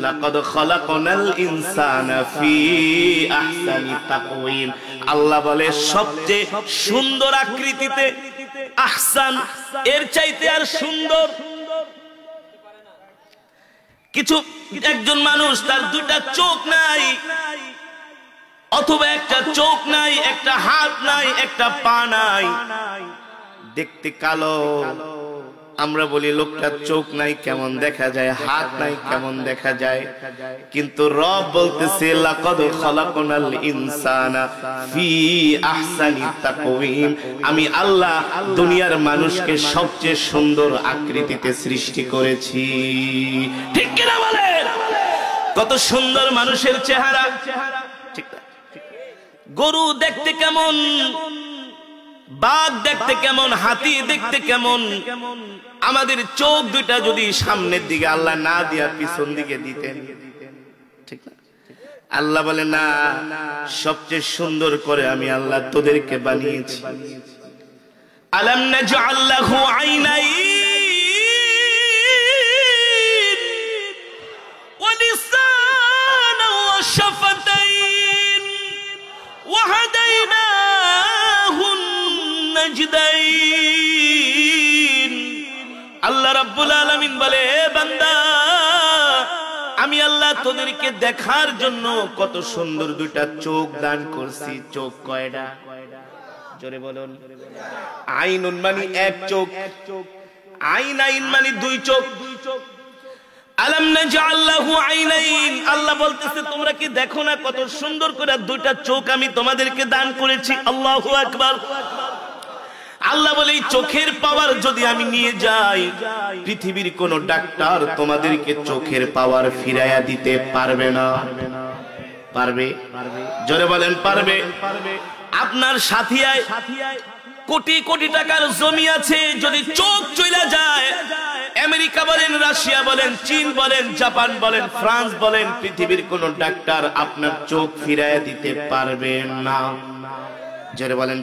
লাকাদ খালাকনাল ইনসানা ফি আহসানি তাকওয়িম। আল্লাহ বলে সবচেয়ে সুন্দর আকৃতিতে, আহসান এর চাইতে আর সুন্দর কিছু। একজন মানুষ তার দুটা চোখ নাই, অথবা একটা চোখ নাই, একটা হাত নাই, একটা পা নাই, দেখতে কালো। আমরা বলি লোকটার চোখ নাই কেমন দেখা যায়, হাত নাই কেমন দেখা যায়, কিন্তু রব বলতেছে লাকাদ খালাকনাল ইনসানা ফি আহসানি তাকওয়িম। আমি আল্লাহ দুনিয়ার মানুষকে সবচেয়ে সুন্দর আকৃতিতে সৃষ্টি করেছি। ঠিক কিনা বলেন? কত সুন্দর মানুষের চেহারা, ঠিক না? গরু দেখতে কেমন, বাঘ দেখতে কেমন, হাতি দেখতে কেমন। আমাদের চোখ দুইটা যদি সামনের দিকে আল্লাহ না দিয়া পিছন দিকে দিতেন, ঠিক না? আল্লাহ বলে না, সবচেয়ে সুন্দর করে আমি আল্লাহ তোদেরকে বানিয়েছি। আলাম নাজআল লাহু আইনাইন ওয়া লিসানান ওয়া শাফাতাইন ওয়া হাদাইনাহুন নাজদাইন। আল্লাহ রাব্বুল আলামিন বলে, হে বান্দা, আমি আল্লাহ তোদেরকে দেখার জন্য কত সুন্দর দুইটা চোখ দান করছি। চোখ কয়টা? জোরে বলুন। আইনুন মানে এক চোখ, আইনাইন মানে দুই চোখ। আলাম নাজআল লাহু আইনাইন। আল্লাহ বলতেছে তোমরা কি দেখো না কত সুন্দর করে দুইটা চোখ আমি তোমাদেরকে দান করেছি। আল্লাহু আকবার। আল্লাহ বলে এই চোখের পাওয়ার যদি আমি নিয়ে যাই, পৃথিবীর কোন ডাক্তার তোমাদেরকে চোখের পাওয়ার ফিরাইয়া দিতে পারবে না। পারবে? জোরে বলেন পারবে। আপনার সাথিয়ায় কোটি কোটি টাকার জমি আছে, যদি চোখ চলে যায়, আমেরিকা বলেন, রাশিয়া বলেন, চীন বলেন, জাপান বলেন, ফ্রান্স বলেন, পৃথিবীর কোন ডাক্তার আপনার চোখ ফিরাইয়া দিতে পারবে না। জোরে বলেন।